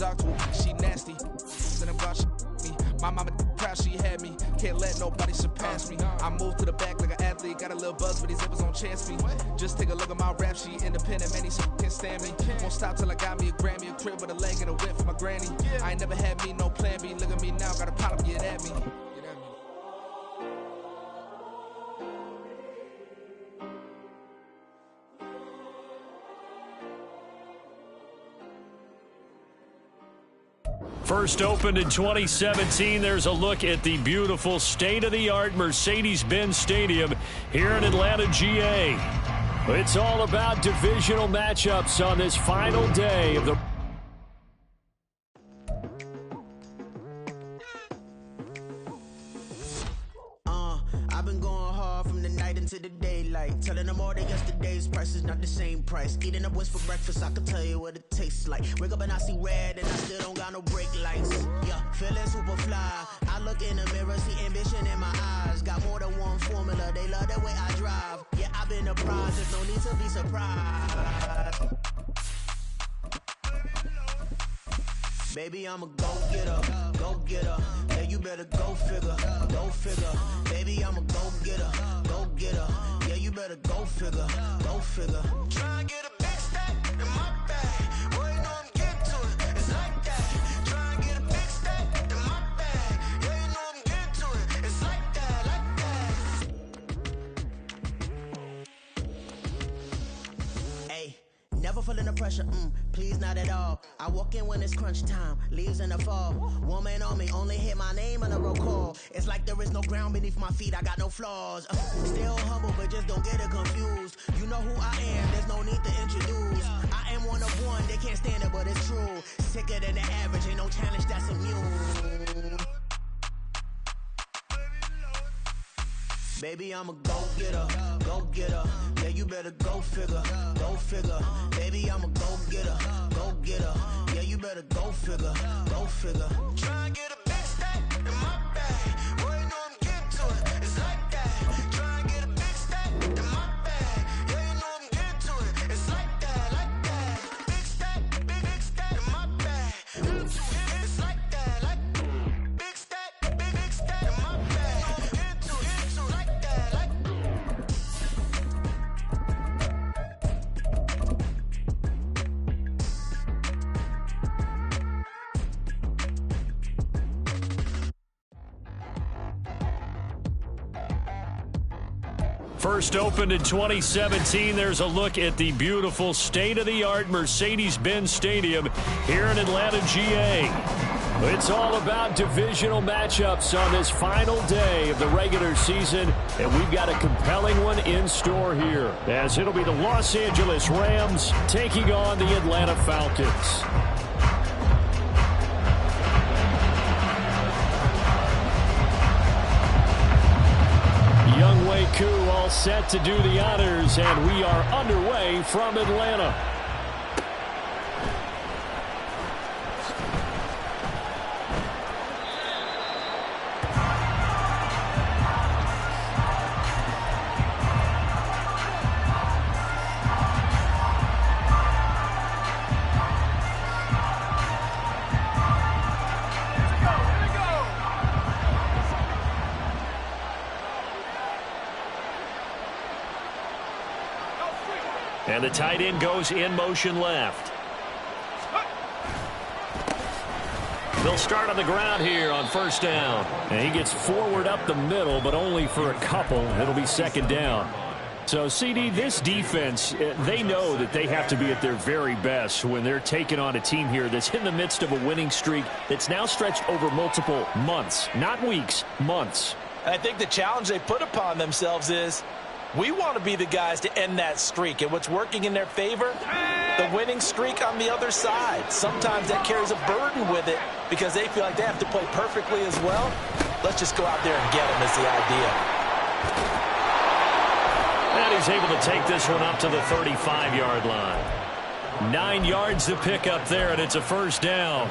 dog to her, she nasty. Then about she me. My mama proud she had me. Can't let nobody surpass me. I moved to the back like an athlete. Got a little buzz for these zippers on chance me. Just take a look at my rap sheet. Independent, man, these can't stand me. Won't stop till I got me a Grammy, a crib with a leg and a whip for my granny. I ain't never had me no plan B. Look at me now, got a problem, get at me. First opened in 2017, there's a look at the beautiful state-of-the-art Mercedes-Benz Stadium here in Atlanta, GA. It's all about divisional matchups on this final day of the... I've been going hard from the night into the daylight, telling them all that yesterday's price is not the same price. Eating up what's for breakfast, I can tell you what it tastes like. Wake up and I see red and I still don't got no brake lights. Yeah, feeling super fly. I look in the mirror, see ambition in my eyes. Got more than one formula, they love the way I drive. Yeah, I've been a prize, there's no need to be surprised. Baby, I'm a go-getter, go-getter. Yeah, you better go figure, go figure. Baby, I'm a go-getter, go-getter. Yeah, you better go figure, go figure. Try and get a big stack in my bag. Boy, you know I'm getting to it, it's like that. Try and get a big stack in my bag. Yeah, you know I'm getting to it, it's like that, like that. Hey, never feeling the pressure, please not at all. I walk in when it's crunch time, leaves in the fall. Woman on me, only hit my name on a roll call. It's like there is no ground beneath my feet, I got no flaws. Still humble, but just don't get it confused. You know who I am, there's no need to introduce. I am one of one, they can't stand it, but it's true. Sicker than the average, ain't no challenge that's immune. Baby, I'm a go-getter, go-getter. Yeah, you better go figure, go figure. Baby, I'm a go-getter, go-getter. Yeah, you better go figure, go figure. Try and get a big stack in my bag. Boy, you know I'm getting to it, it's like that. Try and get a big stack in my bag. Yeah, you know I'm getting to it, it's like that, like that. Big stack in my bag. It's like that, like big stack in my bag. Into like that, like. First opened in 2017, there's a look at the beautiful state-of-the-art Mercedes-Benz Stadium here in Atlanta, GA. It's all about divisional matchups on this final day of the regular season, and we've got a compelling one in store here, as it'll be the Los Angeles Rams taking on the Atlanta Falcons. Younghoe Koo all set to do the honors, and we are underway from Atlanta. And the tight end goes in motion left. They'll start on the ground here on first down. And he gets forward up the middle, but only for a couple. It'll be second down. So, CD, this defense, they know that they have to be at their very best when they're taking on a team here that's in the midst of a winning streak that's now stretched over multiple months, not weeks, months. I think the challenge they put upon themselves is, we want to be the guys to end that streak. And what's working in their favor? The winning streak on the other side. Sometimes that carries a burden with it because they feel like they have to play perfectly as well. Let's just go out there and get them is the idea. And he's able to take this one up to the 35-yard line. 9 yards to pick up there, and it's a first down.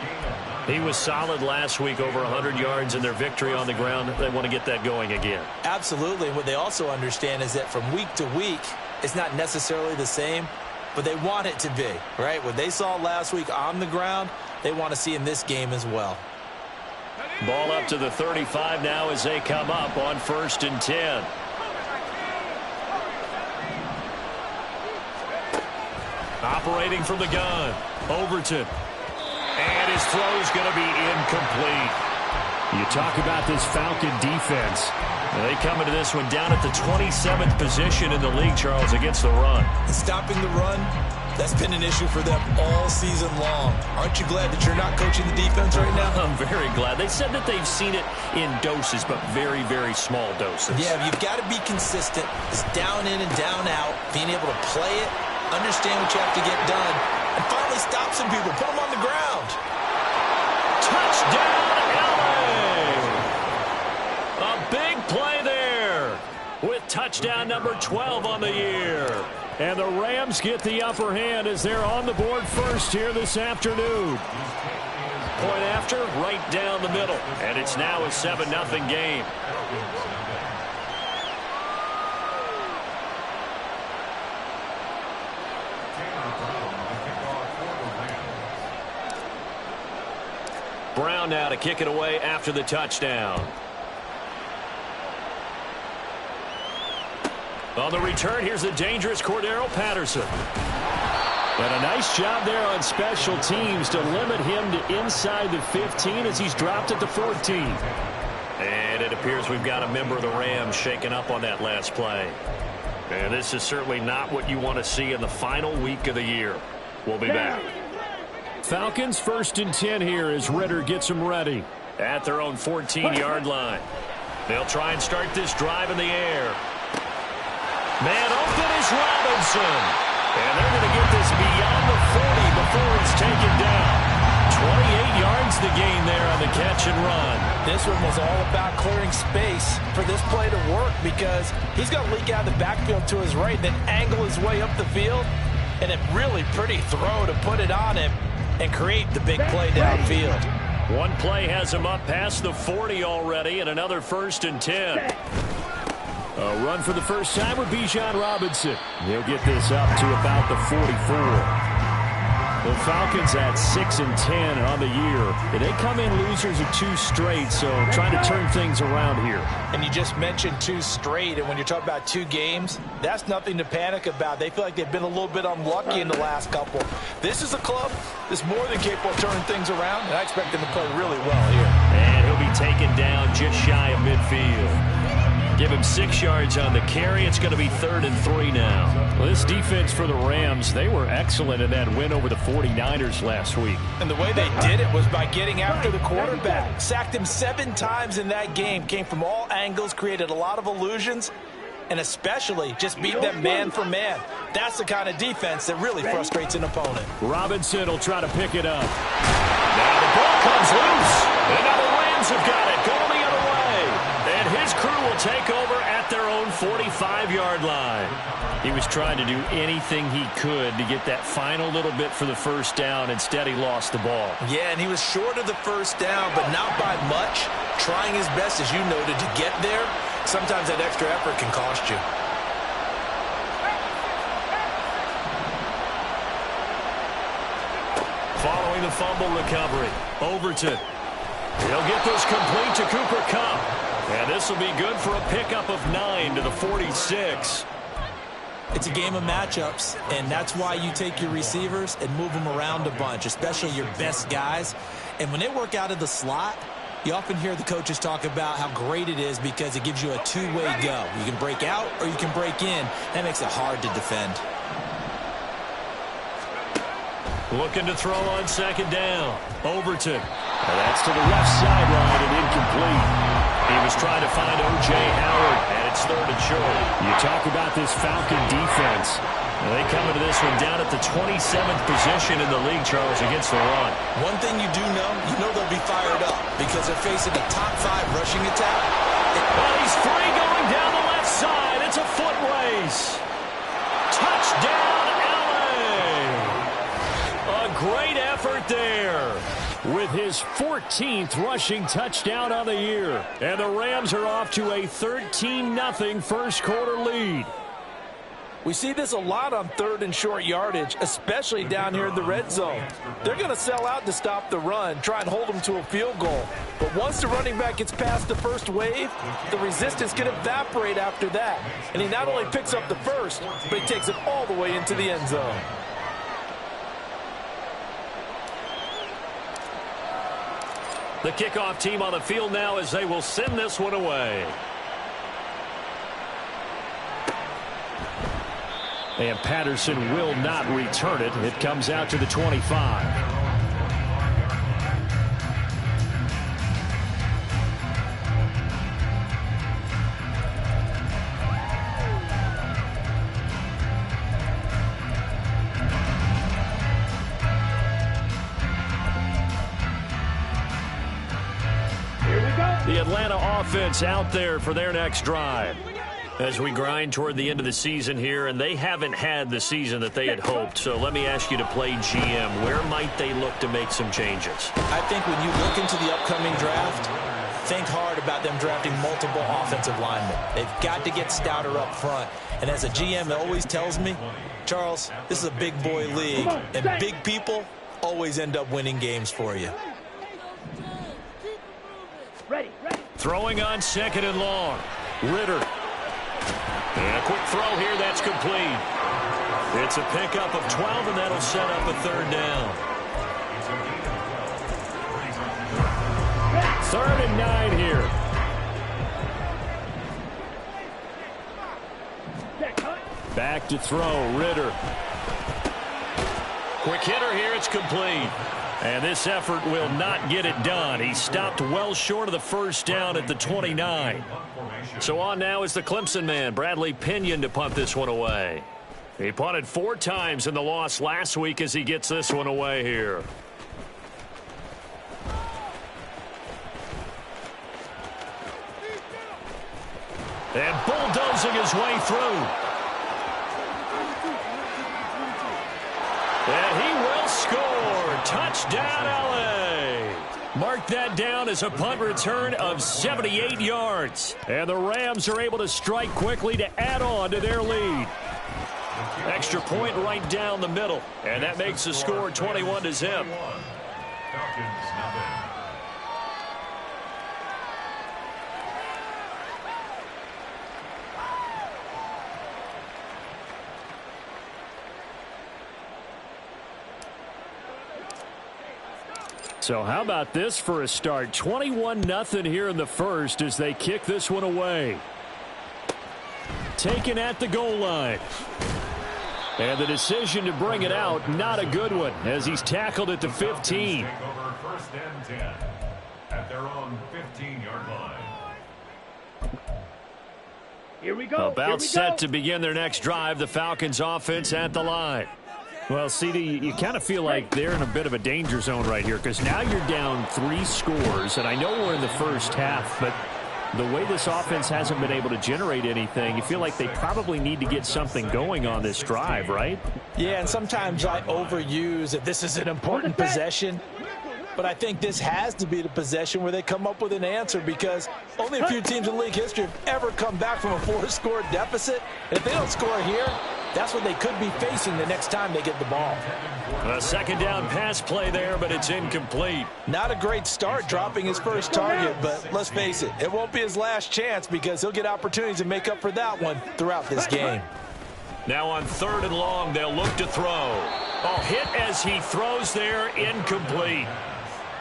He was solid last week, over 100 yards in their victory on the ground. They want to get that going again. Absolutely. What they also understand is that from week to week, it's not necessarily the same, but they want it to be, right? What they saw last week on the ground, they want to see in this game as well. Ball up to the 35 now as they come up on 1st and 10. Operating from the gun, Overton. And his throw is going to be incomplete. You talk about this Falcon defense. They come into this one down at the 27th position in the league, Charles, against the run. Stopping the run, that's been an issue for them all season long. Aren't you glad that you're not coaching the defense right now? I'm very glad. They said that they've seen it in doses, but very, very small doses. Yeah, you've got to be consistent. It's down in and down out, being able to play it, understand what you have to get done, and finally stop some people, put them on the ground. Touchdown, LA! A big play there with touchdown number 12 on the year. And the Rams get the upper hand as they're on the board first here this afternoon. Point after, right down the middle. And it's now a 7-0 game. Brown now to kick it away after the touchdown. On the return, here's the dangerous Cordero Patterson. And a nice job there on special teams to limit him to inside the 15 as he's dropped at the 14. And it appears we've got a member of the Rams shaken up on that last play. And this is certainly not what you want to see in the final week of the year. We'll be back. Falcons 1st and 10 here as Ritter gets them ready at their own 14-yard line. They'll try and start this drive in the air. Man open is Robinson. And they're going to get this beyond the 40 before it's taken down. 28 yards the gain there on the catch and run. This one was all about clearing space for this play to work because he's going to leak out of the backfield to his right, then angle his way up the field, and a really pretty throw to put it on him and create the big play downfield. One play has him up past the 40 already, and another 1st and 10. A run for the first time with Bijan Robinson. He'll get this up to about the 44. The Falcons at 6 and 10 on the year. They come in losers of 2 straight, so trying to turn things around here. And you just mentioned 2 straight, and when you're talking about 2 games, that's nothing to panic about. They feel like they've been a little bit unlucky in the last couple. This is a club that's more than capable of turning things around, and I expect them to play really well here. And he'll be taken down just shy of midfield. Give him 6 yards on the carry. It's going to be 3rd and 3 now. Well, this defense for the Rams, they were excellent in that win over the 49ers last week. And the way they did it was by getting after the quarterback. Sacked him 7 times in that game. Came from all angles, created a lot of illusions, and especially just beat them man for man. That's the kind of defense that really frustrates an opponent. Robinson will try to pick it up. Now the ball comes loose. And now the Rams have got it. Going the other way. And his crew will take over at their own 45-yard line. He was trying to do anything he could to get that final little bit for the first down. Instead, he lost the ball. Yeah, and he was short of the first down, but not by much. Trying his best, as you noted, to get there. Sometimes that extra effort can cost you. Following the fumble recovery, Overton. He'll get this complete to Cooper Kupp. And this will be good for a pickup of 9 to the 46. It's a game of matchups, and that's why you take your receivers and move them around a bunch, especially your best guys. And when they work out of the slot, you often hear the coaches talk about how great it is because it gives you a 2-way go. You can break out or you can break in. That makes it hard to defend. Looking to throw on 2nd down. Overton. And that's to the left sideline and incomplete. He was trying to find O.J. Howard, and it's 3rd and short. You talk about this Falcon defense. They come into this one down at the 27th position in the league, Charles, against the run. One thing you do know, they'll be fired up because they're facing a top 5 rushing attack. Well, he's free going down the left side. It's a foot race. Touchdown, LA. A great effort there with his 14th rushing touchdown on the year. And the Rams are off to a 13-0 first quarter lead. We see this a lot on 3rd and short yardage, especially down here in the red zone. They're going to sell out to stop the run, try and hold them to a field goal. But once the running back gets past the first wave, the resistance can evaporate after that. And he not only picks up the first, but he takes it all the way into the end zone. The kickoff team on the field now as they will send this one away. And Patterson will not return it. It comes out to the 25. The Atlanta offense out there for their next drive. As we grind toward the end of the season here, and they haven't had the season that they had hoped. So let me ask you to play GM. Where might they look to make some changes? I think when you look into the upcoming draft, think hard about them drafting multiple offensive linemen. They've got to get stouter up front. And as a GM, it always tells me, Charles, this is a big boy league, and big people always end up winning games for you. Throwing on 2nd and long. Ritter. And a quick throw here, that's complete. It's a pickup of 12, and that'll set up a 3rd down. 3rd and 9 here. Back to throw, Ritter. Quick hitter here, it's complete. And this effort will not get it done. He stopped well short of the 1st down at the 29. So on now is the Clemson man, Bradley Pinion, to punt this one away. He punted 4 times in the loss last week as he gets this one away here. And bulldozing his way through. And he will score. Touchdown, L.A. Mark that down as a punt return of 78 yards. And the Rams are able to strike quickly to add on to their lead. Extra point right down the middle. And that makes the score 21-0. So how about this for a start? 21-0 here in the first as they kick this one away. Taken at the goal line. And the decision to bring it out, not a good one, as he's tackled at the 15. First and 10 at their own 15-yard line. Here we go. About set to begin their next drive. The Falcons offense at the line. Well, CD, you kind of feel like they're in a bit of a danger zone right here because now you're down 3 scores, and I know we're in the first half, but the way this offense hasn't been able to generate anything, you feel like they probably need to get something going on this drive, right? Yeah, and sometimes I overuse that this is an important possession, but I think this has to be the possession where they come up with an answer because only a few teams in league history have ever come back from a 4-score deficit. And if they don't score here, that's what they could be facing the next time they get the ball. A second down pass play there, but it's incomplete. Not a great start dropping his first target, but let's face it, it won't be his last chance because he'll get opportunities to make up for that one throughout this game. Now on 3rd and long, they'll look to throw. Oh, hit as he throws there, incomplete.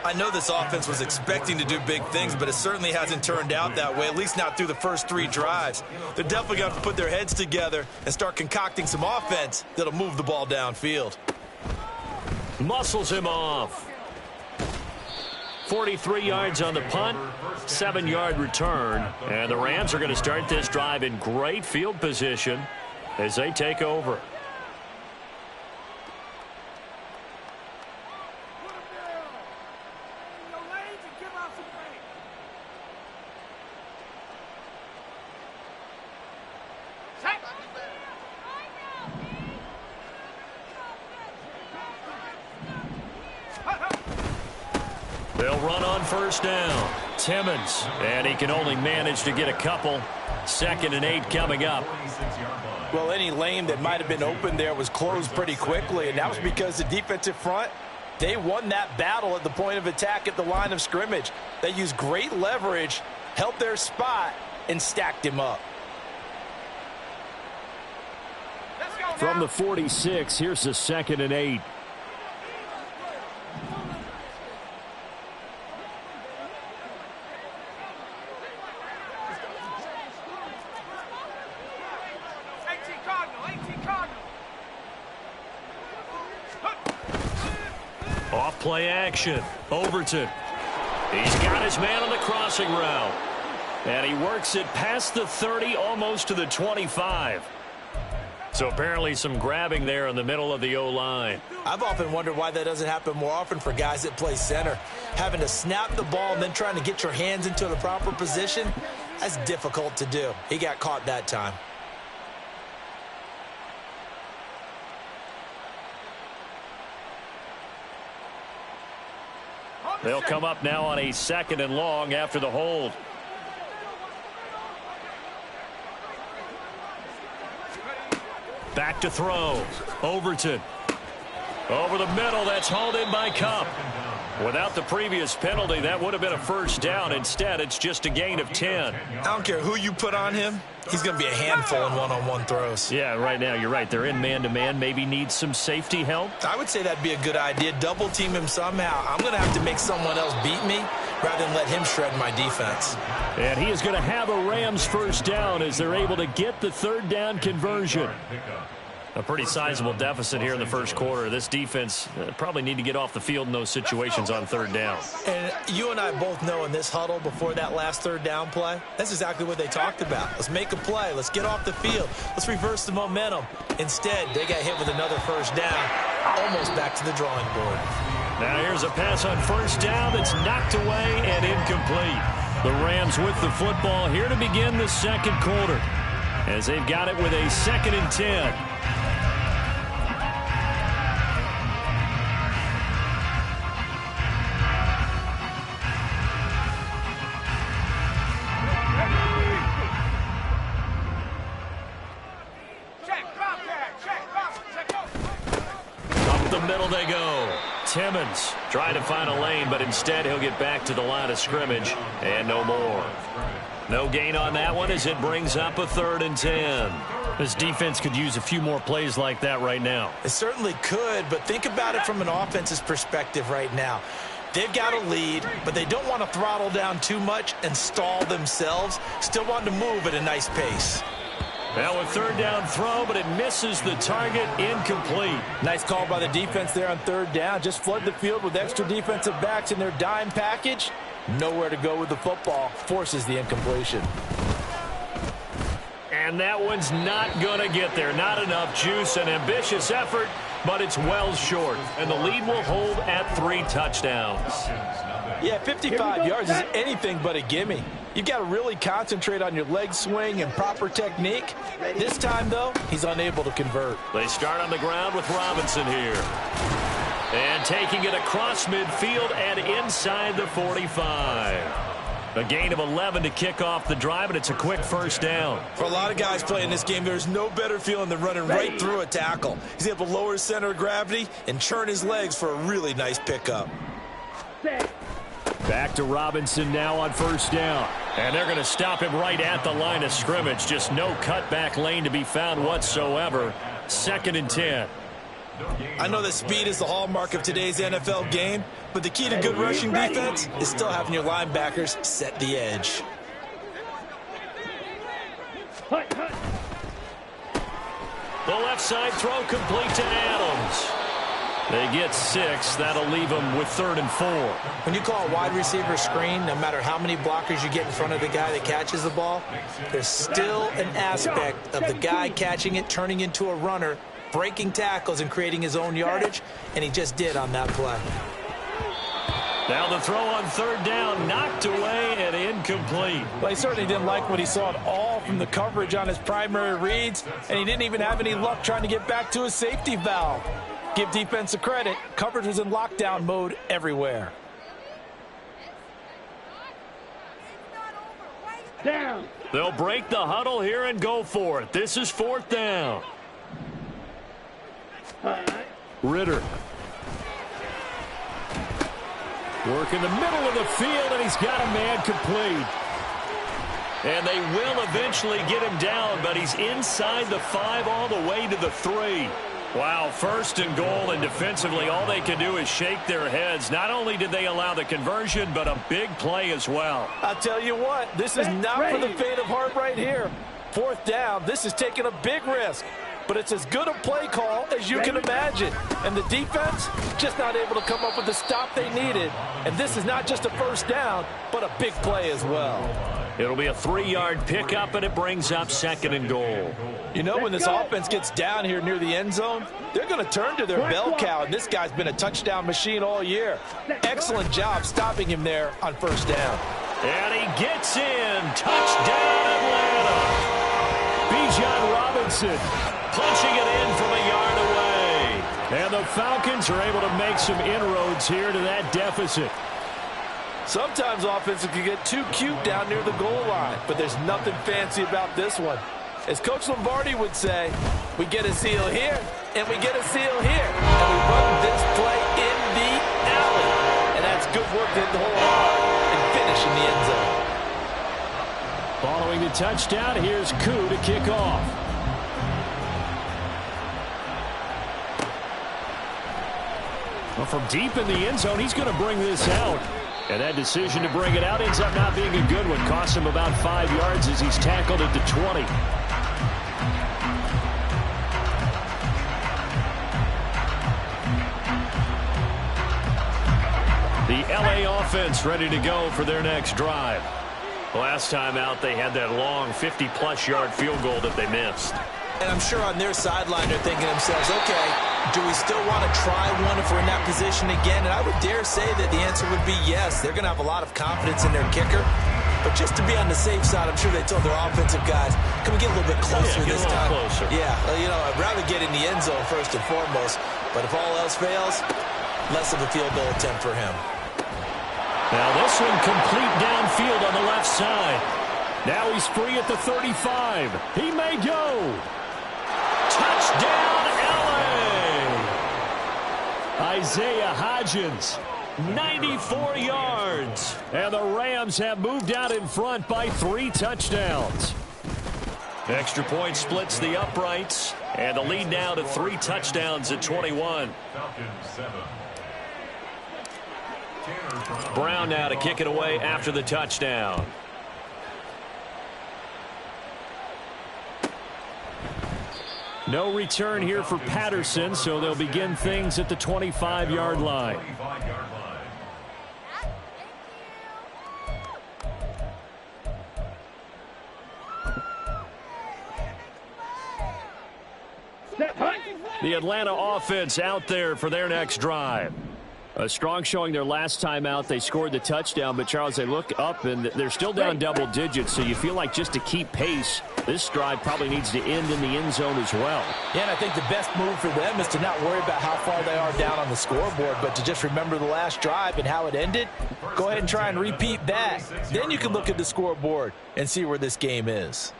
I know this offense was expecting to do big things, but it certainly hasn't turned out that way, at least not through the first 3 drives. They're definitely going to have to put their heads together and start concocting some offense that'll move the ball downfield. Muscles him off. 43 yards on the punt, 7-yard return. And the Rams are going to start this drive in great field position as they take over. They'll run on 1st down. Timmons, and he can only manage to get a couple. 2nd and 8 coming up. Well, any lane that might have been open there was closed pretty quickly, and that was because the defensive front, they won that battle at the point of attack at the line of scrimmage. They used great leverage, held their spot, and stacked him up. From the 46, here's the 2nd and 8. Off play action. Overton. He's got his man on the crossing route. And he works it past the 30, almost to the 25. So apparently some grabbing there in the middle of the O-line. I've often wondered why that doesn't happen more often for guys that play center. Having to snap the ball and then trying to get your hands into the proper position, that's difficult to do. He got caught that time. They'll come up now on a 2nd and long after the hold. Back to throw. Overton. Over the middle. That's hauled in by Kupp. Without the previous penalty, that would have been a first down. Instead, it's just a gain of 10. I don't care who you put on him. He's going to be a handful in one-on-one throws. Yeah, right now, you're right. They're in man-to-man. Maybe needs some safety help. I would say that'd be a good idea. Double team him somehow. I'm going to have to make someone else beat me rather than let him shred my defense. And he is going to have a Rams first down as they're able to get the 3rd down conversion. A pretty sizable deficit here in the first quarter. This defense probably need to get off the field in those situations on 3rd down. And you and I both know in this huddle before that last 3rd down play, that's exactly what they talked about. Let's make a play. Let's get off the field. Let's reverse the momentum. Instead, they got hit with another first down, almost back to the drawing board. Now here's a pass on 1st down that's knocked away and incomplete. The Rams with the football here to begin the 2nd quarter as they've got it with a 2nd and 10. They go. Timmons trying to find a lane, but instead he'll get back to the line of scrimmage and no more. No gain on that one as it brings up a 3rd and 10. This defense could use a few more plays like that right now. It certainly could, but think about it from an offense's perspective right now. They've got a lead, but they don't want to throttle down too much and stall themselves. Still want to move at a nice pace. Well, a 3rd down throw, but it misses the target. Incomplete. Nice call by the defense there on 3rd down. Just flood the field with extra defensive backs in their dime package. Nowhere to go with the football. Forces the incompletion. And that one's not going to get there. Not enough juice. An ambitious effort, but it's well short. And the lead will hold at 3 touchdowns. Yeah, 55 yards is anything but a gimme. You've got to really concentrate on your leg swing and proper technique. This time, though, he's unable to convert. They start on the ground with Robinson here. And taking it across midfield and inside the 45. A gain of 11 to kick off the drive, and it's a quick first down. For a lot of guys playing this game, there's no better feeling than running right through a tackle. He's able to lower his center of gravity and churn his legs for a really nice pickup. Back to Robinson now on 1st down. And they're going to stop him right at the line of scrimmage. Just no cutback lane to be found whatsoever. 2nd and 10. I know that speed is the hallmark of today's NFL game, but the key to good rushing defense is still having your linebackers set the edge. The left side throw complete to Adams. They get 6. That'll leave them with 3rd and 4. When you call a wide receiver screen, no matter how many blockers you get in front of the guy that catches the ball, there's still an aspect of the guy catching it, turning into a runner, breaking tackles and creating his own yardage, and he just did on that play. Now the throw on 3rd down, knocked away and incomplete. Well, he certainly didn't like what he saw at all from the coverage on his primary reads, and he didn't even have any luck trying to get back to his safety valve. Give defense a credit. Coverage was in lockdown mode everywhere. Down. They'll break the huddle here and go for it. This is 4th down. Ritter. Work in the middle of the field, and he's got a man complete. And they will eventually get him down, but he's inside the 5 all the way to the 3. Wow, 1st and goal, and defensively all they can do is shake their heads. Not only did they allow the conversion, but a big play as well. I'll tell you what, this is not for the faint of heart right here. 4th down, this is taking a big risk. But it's as good a play call as you can imagine. And the defense just not able to come up with the stop they needed. And this is not just a 1st down, but a big play as well. It'll be a 3-yard pickup, and it brings up 2nd and goal. You know, when this offense gets down here near the end zone, they're going to turn to their bell cow, and this guy's been a touchdown machine all year. Excellent job stopping him there on 1st down. And he gets in. Touchdown, Atlanta. Bijan Robinson punching it in from a yard away. And the Falcons are able to make some inroads here to that deficit. Sometimes offenses can get too cute down near the goal line, but there's nothing fancy about this one. As Coach Lombardi would say, we get a seal here, and we get a seal here. And we run this play in the alley. And that's good work to hit the hole hard and finish in the end zone. Following the touchdown, here's Koo to kick off. Well, from deep in the end zone, he's going to bring this out. And that decision to bring it out ends up not being a good one. Costs him about 5 yards as he's tackled at the 20. The LA offense ready to go for their next drive. Last time out, they had that long 50-plus yard field goal that they missed. And I'm sure on their sideline they're thinking to themselves, okay, do we still want to try one if we're in that position again? And I would dare say that the answer would be yes. They're going to have a lot of confidence in their kicker. But just to be on the safe side, I'm sure they told their offensive guys, can we get a little bit closer this time? Closer. Yeah, well, you know, I'd rather get in the end zone first and foremost. But if all else fails, less of a field goal attempt for him. Now this one complete downfield on the left side. Now he's free at the 35. He may go. Touchdown, LA! Isaiah Hodgins, 94 yards. And the Rams have moved out in front by 3 touchdowns. Extra point splits the uprights. And the lead now to 3 touchdowns at 21. Falcons 7. Brown now to kick it away after the touchdown. No return here for Patterson, so they'll begin things at the 25-yard line. The Atlanta offense out there for their next drive. A strong showing their last time out. They scored the touchdown, but, Charles, they look up, and they're still down double digits, so you feel like just to keep pace, this drive probably needs to end in the end zone as well. Yeah, and I think the best move for them is to not worry about how far they are down on the scoreboard, but to just remember the last drive and how it ended. Go ahead and try and repeat that. Then you can look at the scoreboard and see where this game is.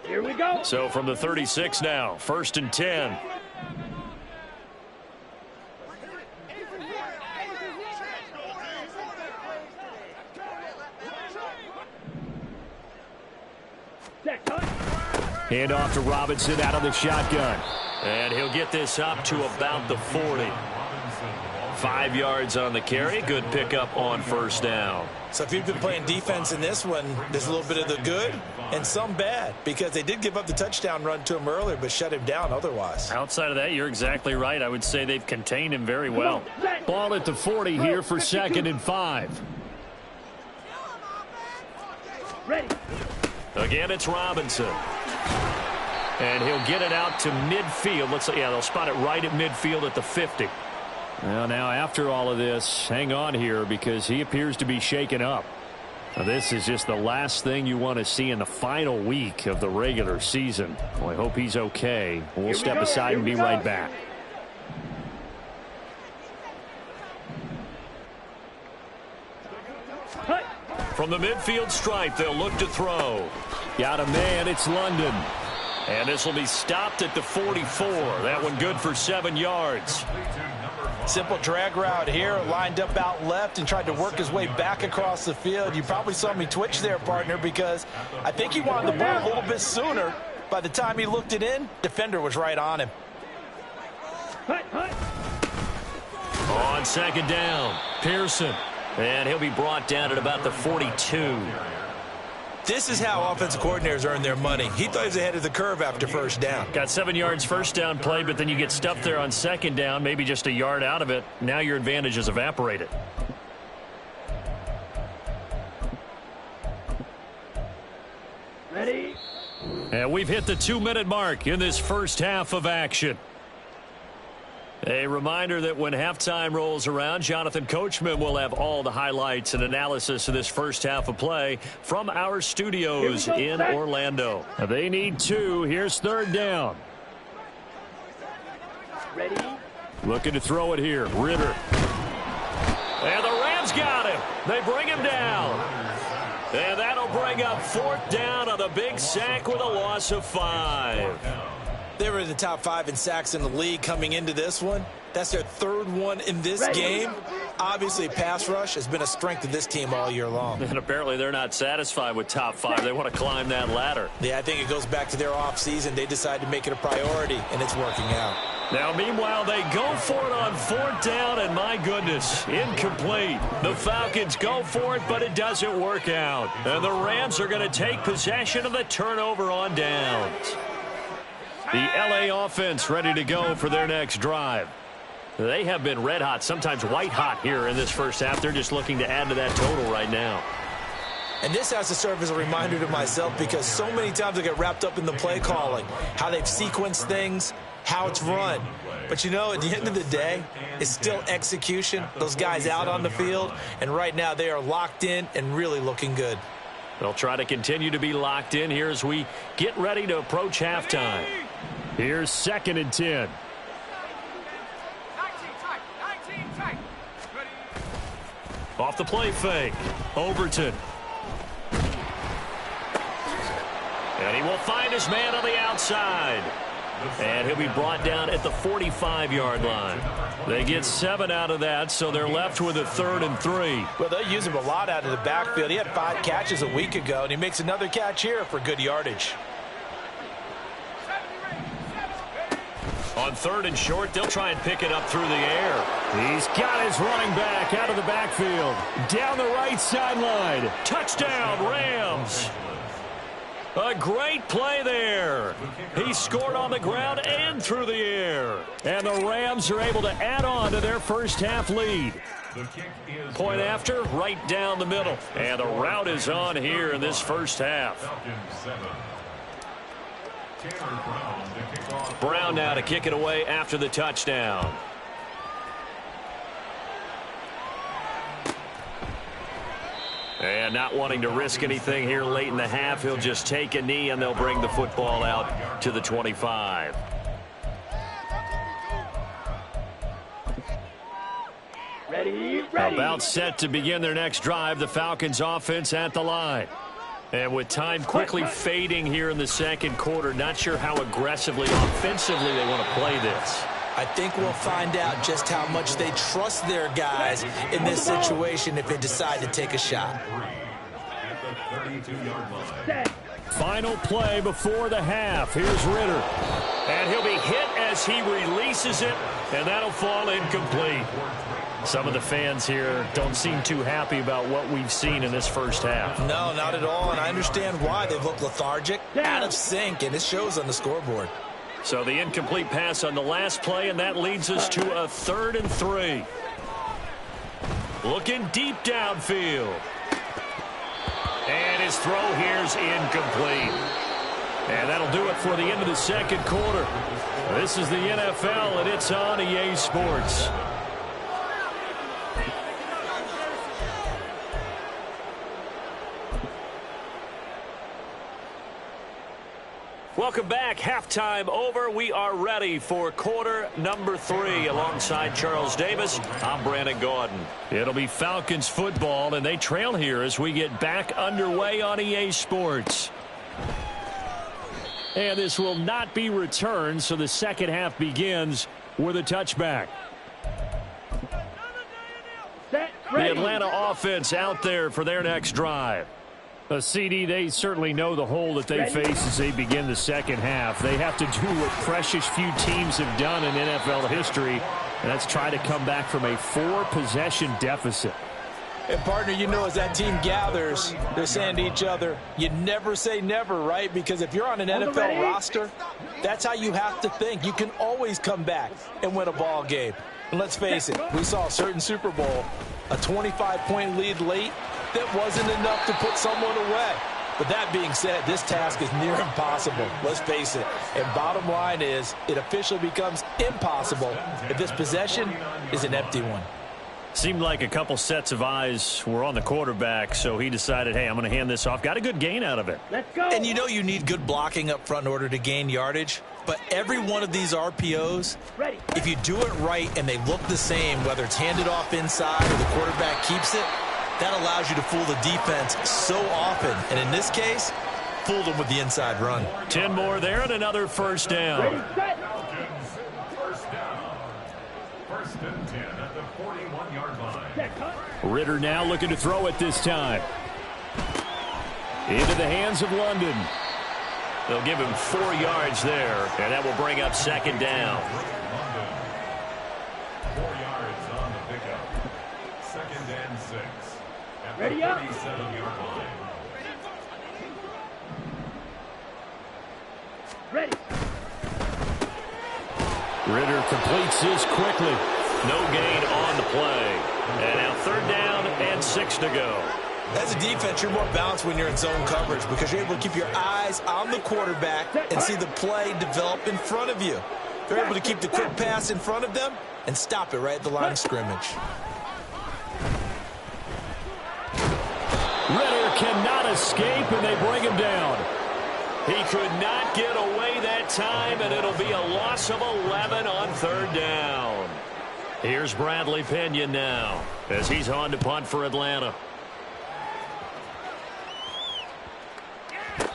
Here we go. So from the 36 now, 1st and 10. Hand off to Robinson out of the shotgun. And he'll get this up to about the 40. 5 yards on the carry. Good pickup on 1st down. So if you've been playing defense in this one, there's a little bit of the good and some bad, because they did give up the touchdown run to him earlier but shut him down otherwise. Outside of that, you're exactly right. I would say they've contained him very well. Ball at the 40 here for 2nd and 5. Ready. Again, it's Robinson. And he'll get it out to midfield. Looks like, yeah, they'll spot it right at midfield at the 50. Well, now after all of this, hang on here because he appears to be shaken up. Now, this is just the last thing you want to see in the final week of the regular season. Well, I hope he's okay. We'll step aside and be right back. From the midfield stripe, they'll look to throw. Got a man, it's London. And this will be stopped at the 44. That one good for 7 yards. Simple drag route here, lined up out left and tried to work his way back across the field. You probably saw me twitch there, partner, because I think he wanted the ball a little bit sooner. By the time he looked it in, defender was right on him. On second down, Pearson. And he'll be brought down at about the 42. This is how offensive coordinators earn their money. He thought he was ahead of the curve after first down. Got 7 yards first down play, but then you get stuffed there on second down, maybe just a yard out of it. Now your advantage is evaporated. Ready? And we've hit the 2-minute mark in this first half of action. A reminder that when halftime rolls around, Jonathan Coachman will have all the highlights and analysis of this first half of play from our studios in Orlando. They need 2. Here's third down. Ready? Looking to throw it here. Ritter. And the Rams got him. They bring him down. And that'll bring up fourth down on the big sack with a loss of 5. They were in the top 5 in sacks in the league coming into this one. That's their third one in this game. Obviously, pass rush has been a strength of this team all year long. And apparently they're not satisfied with top 5. They want to climb that ladder. Yeah, I think it goes back to their offseason. They decided to make it a priority, and it's working out. Now, meanwhile, they go for it on fourth down, and my goodness, incomplete. The Falcons go for it, but it doesn't work out. And the Rams are going to take possession of the turnover on downs. The LA offense ready to go for their next drive. They have been red hot, sometimes white hot here in this first half. They're just looking to add to that total right now. And this has to serve as a reminder to myself because so many times I get wrapped up in the play calling, how they've sequenced things, how it's run. But, you know, at the end of the day, it's still execution. Those guys out on the field, and right now they are locked in and really looking good. They'll try to continue to be locked in here as we get ready to approach halftime. Here's 2nd and 10. Off the play fake. Overton. And he will find his man on the outside. And he'll be brought down at the 45-yard line. They get 7 out of that, so they're left with a 3rd and 3. Well, they use him a lot out of the backfield. He had 5 catches a week ago, and he makes another catch here for good yardage. On 3rd and short, they'll try and pick it up through the air. He's got his running back out of the backfield. Down the right sideline. Touchdown, Rams. A great play there. He scored on the ground and through the air. And the Rams are able to add on to their first half lead. Point after, right down the middle. And the route is on here in this first half. Brown now to kick it away after the touchdown. And not wanting to risk anything here late in the half, he'll just take a knee and they'll bring the football out to the 25. Ready. About set to begin their next drive, the Falcons offense at the line. And with time quickly fading here in the second quarter, not sure how aggressively, offensively they want to play this. I think we'll find out just how much they trust their guys in this situation if they decide to take a shot. Final play before the half. Here's Ritter. And he'll be hit as he releases it, and that'll fall incomplete. Some of the fans here don't seem too happy about what we've seen in this first half. No, not at all, and I understand why. They look lethargic, out of sync, and it shows on the scoreboard. So the incomplete pass on the last play, and that leads us to a 3rd and 3. Looking deep downfield. And his throw here's incomplete. And that'll do it for the end of the second quarter. This is the NFL, and it's on EA Sports. Welcome back. Halftime over. We are ready for quarter number 3. Alongside Charles Davis, I'm Brandon Gaudin. It'll be Falcons football, and they trail here as we get back underway on EA Sports. And this will not be returned, so the second half begins with a touchback. The Atlanta offense out there for their next drive. CD, they certainly know the hole that they face as they begin the second half. They have to do what precious few teams have done in NFL history, and that's try to come back from a 4-possession deficit. And, partner, you know, as that team gathers, they're saying to each other, you never say never, right? Because if you're on an NFL roster, that's how you have to think. You can always come back and win a ball game. And let's face it, we saw a certain Super Bowl, a 25-point lead late, that wasn't enough to put someone away. But that being said, this task is near impossible. Let's face it. And bottom line is, it officially becomes impossible if this possession is an empty one. Seemed like a couple sets of eyes were on the quarterback, so he decided, hey, I'm going to hand this off. Got a good gain out of it. Let's go. And you know you need good blocking up front in order to gain yardage. But every one of these RPOs, if you do it right and they look the same, whether it's handed off inside or the quarterback keeps it, that allows you to fool the defense so often. And in this case, fooled them with the inside run. 10 more there and another first down. First down. First and 10 at the 41-yard line. Ritter now looking to throw it this time. Into the hands of London. They'll give him 4 yards there, and that will bring up second down. 4 yards on the pickup. Second and 6. At the Ready up. 37-yard line. Ready. Ritter completes this quickly. No gain on the play. And now third down and 6 to go. As a defense, you're more balanced when you're in zone coverage because you're able to keep your eyes on the quarterback and see the play develop in front of you. They're able to keep the quick pass in front of them and stop it right at the line of scrimmage. Ritter cannot escape, and they bring him down. He could not get away that time, and it'll be a loss of 11 on third down. Here's Bradley Pinion now as he's on to punt for Atlanta.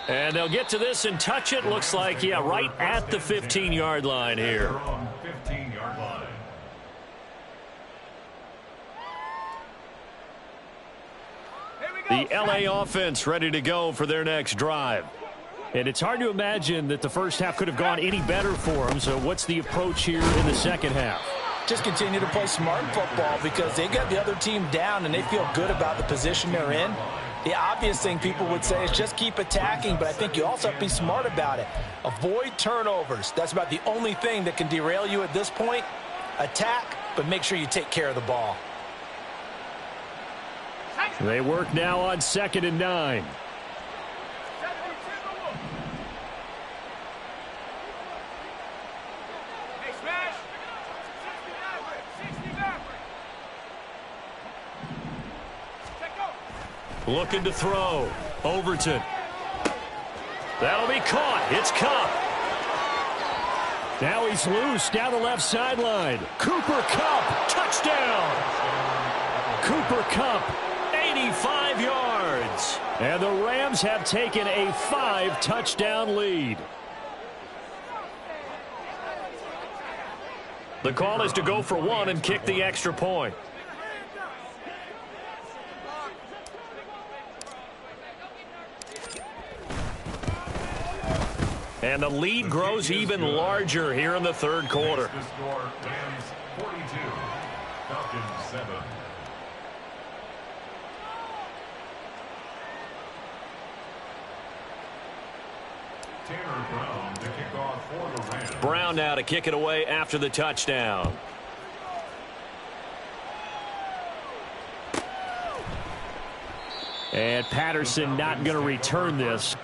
And they'll get to this and touch it. Looks like, yeah, right at the 15-yard line here. They're on 15-yard line. The LA offense ready to go for their next drive. And it's hard to imagine that the first half could have gone any better for them. So what's the approach here in the second half? Just continue to play smart football because they got the other team down and they feel good about the position they're in. The obvious thing people would say is just keep attacking, but I think you also have to be smart about it. Avoid turnovers. That's about the only thing that can derail you at this point. Attack, but make sure you take care of the ball. They work now on 2nd and 9. Looking to throw. Overton. That'll be caught. It's Kupp. Now he's loose down the left sideline. Cooper Kupp. Touchdown. Cooper Kupp. 85 yards. And the Rams have taken a 5-touchdown lead. The call is to go for 1 and kick the extra point. And the lead grows even larger here in the third quarter. The score, Rams 42, Falcons 7. Taylor Brown to kick off for the Rams. Brown now to kick it away after the touchdown. And Patterson not going to return this.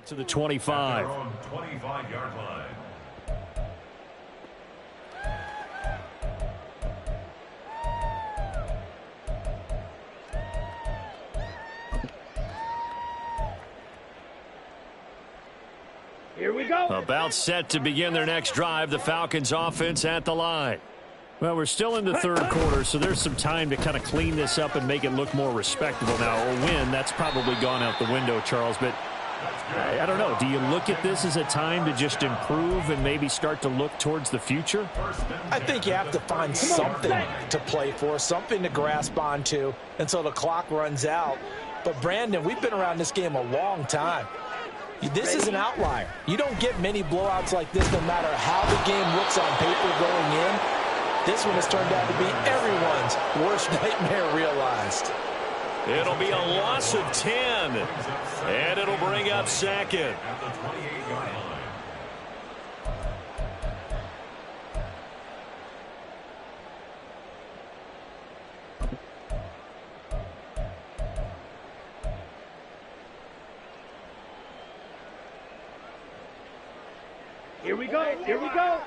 to the 25. Their own 25-yard line. Here we go. About set to begin their next drive. The Falcons offense at the line. Well, we're still in the third quarter, so there's some time to kind of clean this up and make it look more respectable now. A win, that's probably gone out the window, Charles. But I don't know. Do you look at this as a time to just improve and maybe start to look towards the future? I think you have to find something to play for, something to grasp onto until the clock runs out. But, Brandon, we've been around this game a long time. This is an outlier. You don't get many blowouts like this no matter how the game looks on paper going in. This one has turned out to be everyone's worst nightmare realized. It'll be a loss of 10, and it'll bring up second. At the 28-yard line. Here we go. Here we go.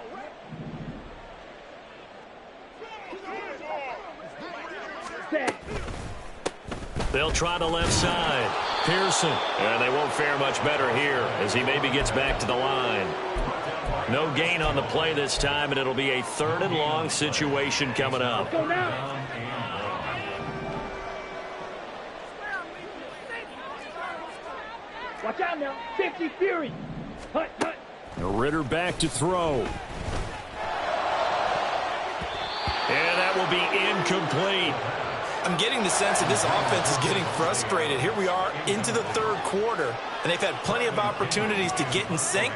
Set. They'll try the left side. Pearson. And they won't fare much better here as he maybe gets back to the line. No gain on the play this time, and it'll be a 3rd and long situation coming up. Go now. Watch out now. 50 Fury. Hut, hut. Ritter back to throw. And that will be incomplete. I'm getting the sense that this offense is getting frustrated. Here we are into the third quarter, and they've had plenty of opportunities to get in sync.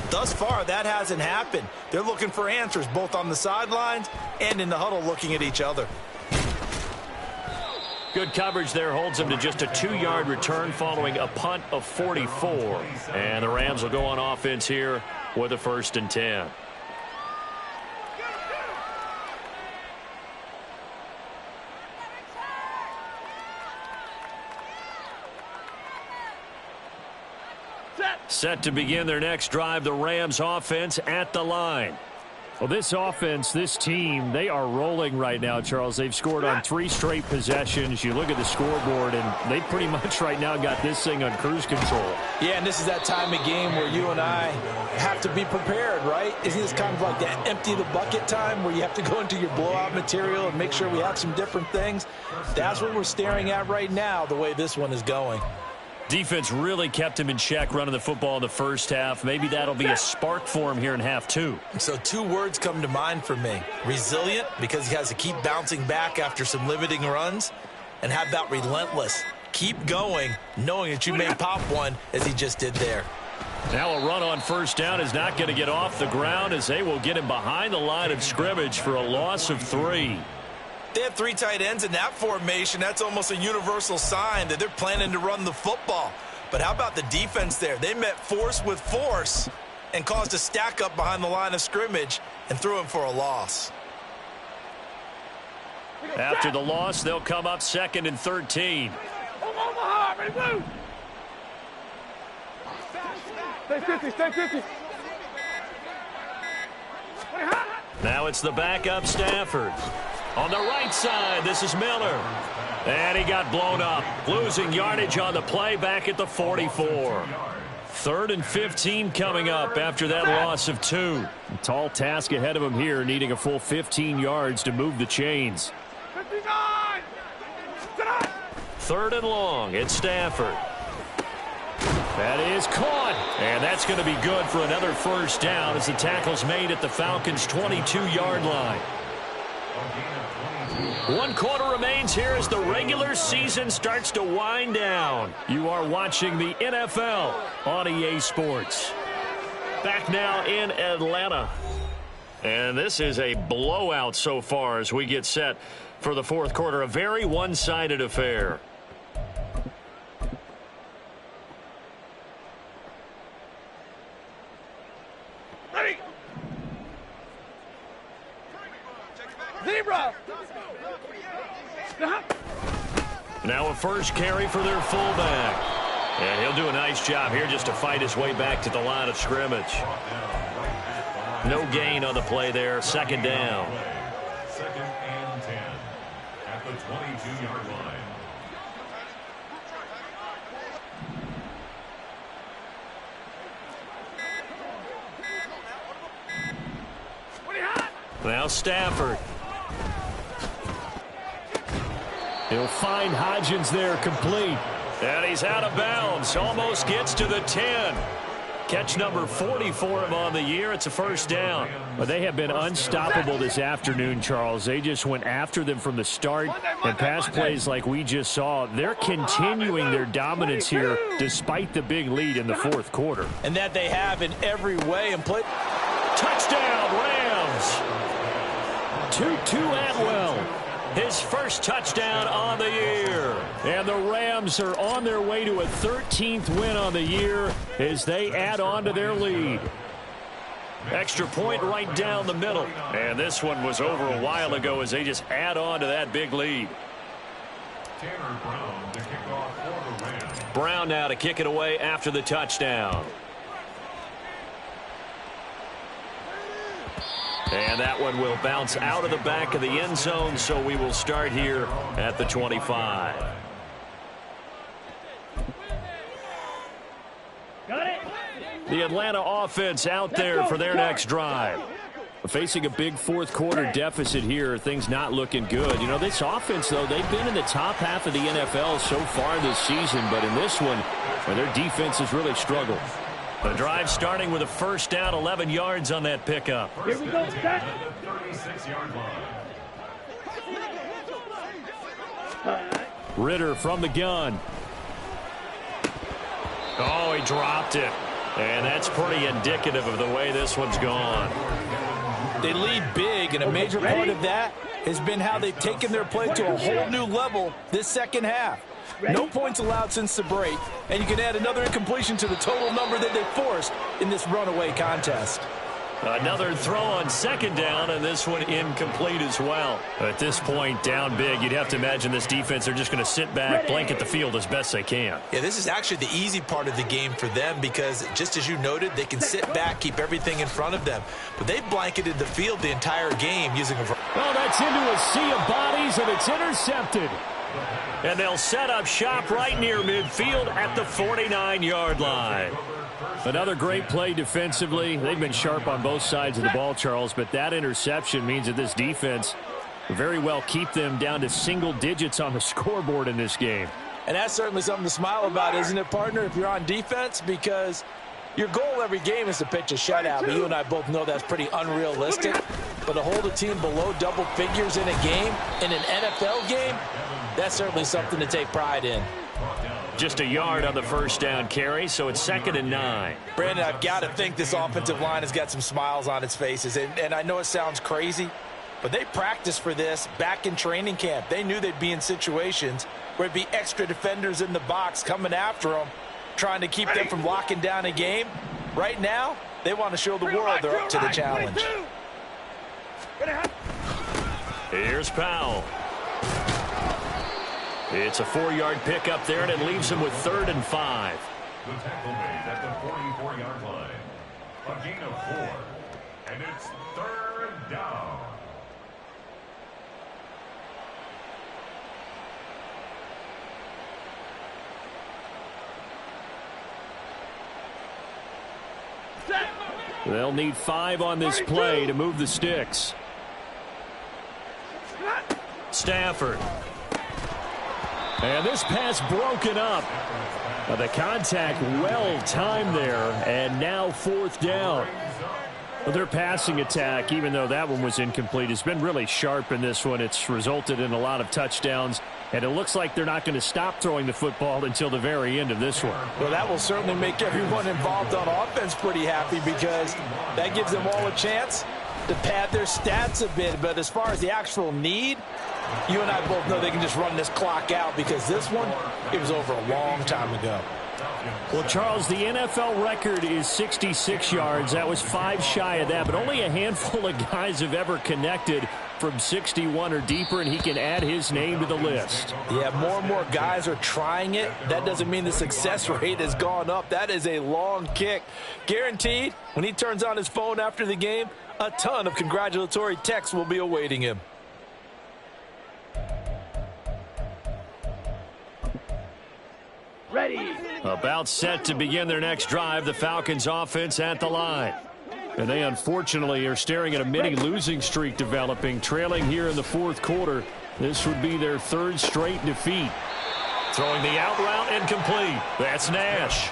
Thus far, that hasn't happened. They're looking for answers both on the sidelines and in the huddle looking at each other. Good coverage there holds them to just a 2-yard return following a punt of 44. And the Rams will go on offense here with a 1st and 10. Set to begin their next drive, the Rams offense at the line. Well, this offense, this team, they are rolling right now, Charles. They've scored on 3 straight possessions. You look at the scoreboard, and they pretty much right now got this thing on cruise control. Yeah, and this is that time of game where you and I have to be prepared, right? Isn't this kind of like that empty the bucket time where you have to go into your blowout material and make sure we have some different things? That's what we're staring at right now, the way this one is going. Defense really kept him in check running the football in the first half. Maybe that'll be a spark for him here in half 2. So 2 words come to mind for me. Resilient, because he has to keep bouncing back after some limiting runs. And how about relentless? Keep going, knowing that you may pop one as he just did there. Now a run on 1st down is not going to get off the ground as they will get him behind the line of scrimmage for a loss of 3. They have 3 tight ends in that formation. That's almost a universal sign that they're planning to run the football. But how about the defense there? They met force with force and caused a stack up behind the line of scrimmage and threw him for a loss. After the loss, they'll come up 2nd and 13. Omaha, ready, blue. Stay 50, stay 50. Now it's the backup Stafford. On the right side, this is Miller. And he got blown up, losing yardage on the play back at the 44. 3rd and 15 coming up after that loss of 2. A tall task ahead of him here, needing a full 15 yards to move the chains. 59. 3rd and long at Stafford. That is caught, and that's going to be good for another 1st down as the tackle's made at the Falcons' 22-yard line. 1 quarter remains here as the regular season starts to wind down. You are watching the NFL on EA Sports. Back now in Atlanta. And this is a blowout so far as we get set for the 4th quarter. A very one-sided affair. Ready. Zebra. Now a 1st carry for their fullback. And he'll do a nice job here just to fight his way back to the line of scrimmage. No gain on the play there. Second down. Second and 10 at the 22-yard line. Now Stafford. He'll find Hodgins there complete. And he's out of bounds. Almost gets to the 10. Catch number 40 for him on the year. It's a first down. But they have been unstoppable this afternoon, Charles. They just went after them from the start. And pass plays like we just saw, they're continuing their dominance here despite the big lead in the fourth quarter. And that they have in every way. And play. Touchdown, Rams. Tutu Atwell, his first touchdown on the year. And the Rams are on their way to a 13th win on the year as they add on to their lead. Extra point right down the middle. And this one was over a while ago as they just add on to that big lead. Tanner Brown to kick off for the Rams. Brown now to kick it away after the touchdown. And that one will bounce out of the back of the end zone, so we will start here at the 25. Got it. The Atlanta offense out there for their next drive. Facing a big fourth quarter deficit here, things not looking good. You know, this offense, though, they've been in the top half of the NFL so far this season, but in this one, their defense has really struggled. The drive starting with a first down, 11 yards on that pickup. Here we go, set. 36-yard line. Ritter from the gun. Oh, he dropped it. And that's pretty indicative of the way this one's gone. They lead big, and a major part of that has been how they've taken their play to a whole new level this second half. No points allowed since the break, and you can add another incompletion to the total number that they forced in this runaway contest. Another throw on second down, and this one incomplete as well. At this point, down big, you'd have to imagine this defense, they're just going to sit back, blanket the field as best they can. Yeah, this is actually the easy part of the game for them because, just as you noted, they can sit back, keep everything in front of them. But they blanketed the field the entire game using a... Oh, that's into a sea of bodies, and it's intercepted. And they'll set up shop right near midfield at the 49-yard line. Another great play defensively. They've been sharp on both sides of the ball, Charles, but that interception means that this defense will very well keep them down to single digits on the scoreboard in this game. And that's certainly something to smile about, isn't it, partner, if you're on defense? Because your goal every game is to pitch a shutout, but you and I both know that's pretty unrealistic. But to hold a team below double figures in a game, in an NFL game, that's certainly something to take pride in. Just a yard on the first down carry, so it's 2nd and 9. Brandon, I've got to think this offensive line has got some smiles on its faces. And I know it sounds crazy, but they practiced for this back in training camp. They knew they'd be in situations where it'd be extra defenders in the box coming after them, trying to keep them from locking down a game. Right now, they want to show the world they're up to the challenge. Here's Powell. It's a 4-yard pickup there, and it leaves him with 3rd and 5. The tackle made at the 44-yard line. A gain of 4. And it's 3rd down. They'll need 5 on this play to move the sticks. Stafford. And this pass broken up. The contact well timed there, and now 4th down. Well, their passing attack, even though that one was incomplete, has been really sharp in this one. It's resulted in a lot of touchdowns, and it looks like they're not going to stop throwing the football until the very end of this one. Well, that will certainly make everyone involved on offense pretty happy because that gives them all a chance to pad their stats a bit. But as far as the actual need, you and I both know they can just run this clock out because this one, it was over a long time ago. Well, Charles, the NFL record is 66 yards. That was 5 shy of that, but only a handful of guys have ever connected from 61 or deeper, and he can add his name to the list. Yeah, more and more guys are trying it. That doesn't mean the success rate has gone up. That is a long kick. Guaranteed, when he turns on his phone after the game, a ton of congratulatory texts will be awaiting him. Ready. About set to begin their next drive, the Falcons offense at the line. And they unfortunately are staring at a mini losing streak developing, trailing here in the fourth quarter. This would be their third straight defeat. Throwing the out route incomplete. That's Nash.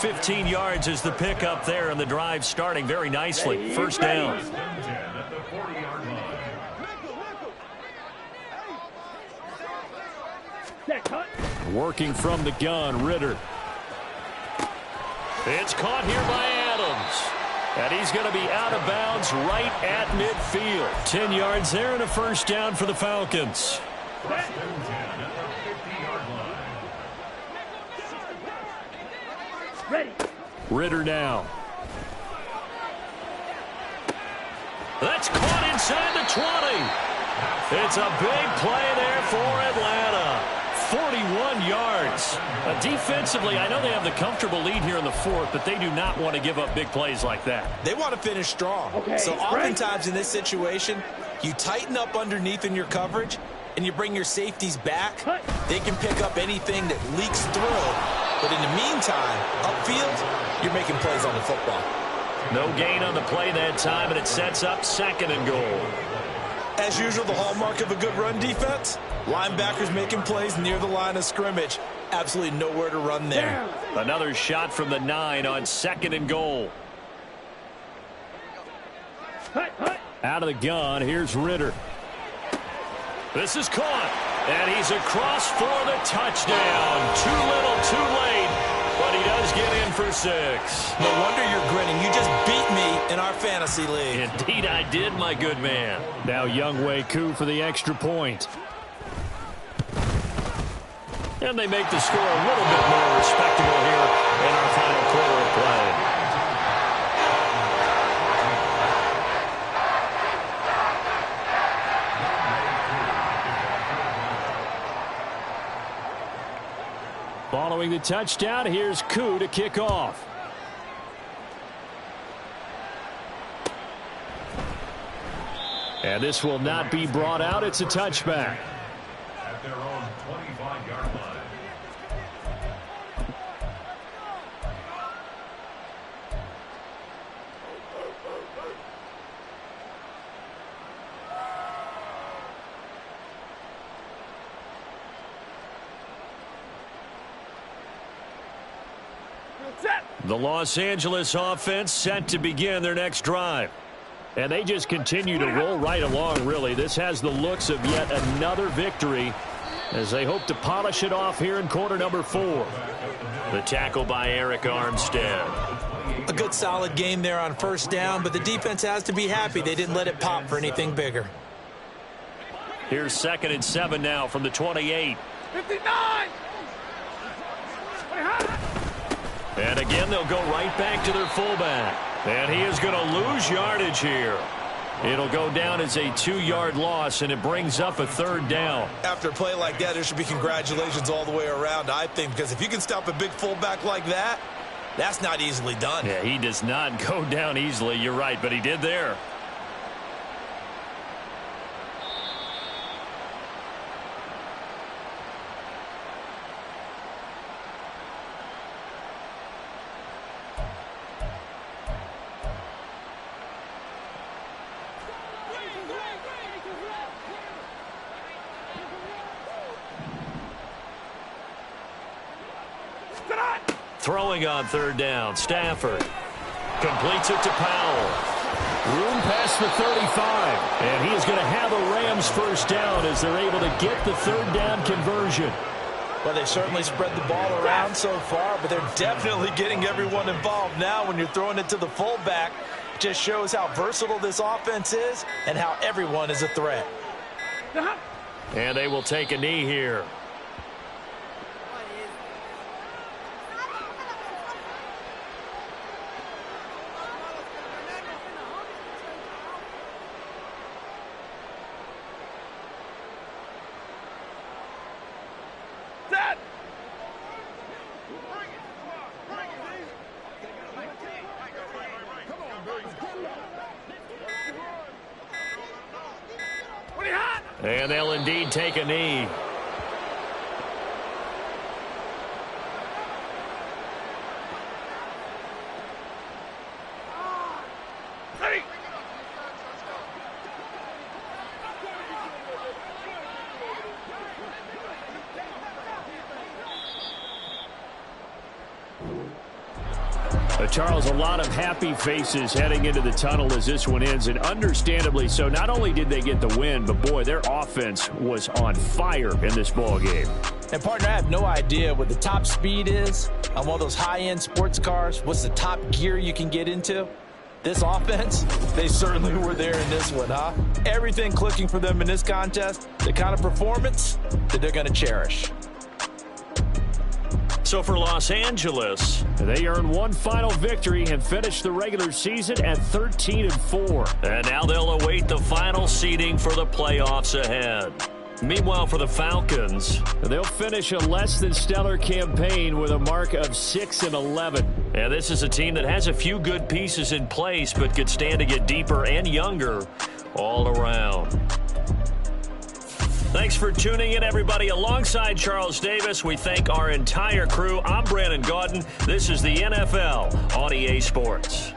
15 yards is the pickup there, and the drive starting very nicely. First down. Working from the gun, Ritter. It's caught here by Adams. And he's going to be out of bounds right at midfield. 10 yards there and a first down for the Falcons. Ready. Ritter now. That's caught inside the 20. It's a big play there for Atlanta. 41 yards. Defensively, I know they have the comfortable lead here in the fourth, but they do not want to give up big plays like that. They want to finish strong. Okay, so oftentimes in this situation, you tighten up underneath in your coverage, and you bring your safeties back. They can pick up anything that leaks through. But in the meantime, upfield, you're making plays on the football. No gain on the play that time, and it sets up second and goal. As usual, the hallmark of a good run defense, linebackers making plays near the line of scrimmage. Absolutely nowhere to run there. Another shot from the 9 on second and goal. Out of the gun, here's Ritter. This is caught, and he's across for the touchdown. Too little, too late, but he does get in for 6. No wonder you're grinning. You just beat me in our fantasy league. Indeed I did, my good man. Now Younghoe Koo for the extra point. And they make the score a little bit more respectable here in our final quarter of play. Following the touchdown, here's Koo to kick off. And this will not be brought out. It's a touchback. At their own 25-yard line. The Los Angeles offense set to begin their next drive. And they just continue to roll right along, really. This has the looks of yet another victory as they hope to polish it off here in quarter number 4. The tackle by Arik Armstead. A good solid game there on first down, but the defense has to be happy they didn't let it pop for anything bigger. Here's 2nd and 7 now from the 28. 59! And again, they'll go right back to their fullback. And he is going to lose yardage here. It'll go down as a 2-yard loss, and it brings up a third down. After a play like that, there should be congratulations all the way around, I think, because if you can stop a big fullback like that, that's not easily done. Yeah, he does not go down easily. You're right, but he did there. Throwing on third down, Stafford completes it to Powell. Room past the 35, and he is going to have a Rams first down as they're able to get the third down conversion. Well, they certainly spread the ball around so far, but they're definitely getting everyone involved now when you're throwing it to the fullback. It just shows how versatile this offense is and how everyone is a threat. And they will take a knee here. Set. And they'll indeed take a knee. Charles, a lot of happy faces heading into the tunnel as this one ends, and understandably so. Not only did they get the win, but boy, their offense was on fire in this ball game. And partner, I have no idea what the top speed is on one of those high-end sports cars. What's the top gear you can get into? This offense, they certainly were there in this one, huh? Everything clicking for them in this contest, the kind of performance that they're going to cherish. So for Los Angeles, they earned one final victory and finished the regular season at 13-4. And now they'll await the final seeding for the playoffs ahead. Meanwhile, for the Falcons, they'll finish a less than stellar campaign with a mark of 6-11. And this is a team that has a few good pieces in place, but could stand to get deeper and younger all around. Thanks for tuning in, everybody. Alongside Charles Davis, we thank our entire crew. I'm Brandon Gaudin. This is the NFL on EA Sports.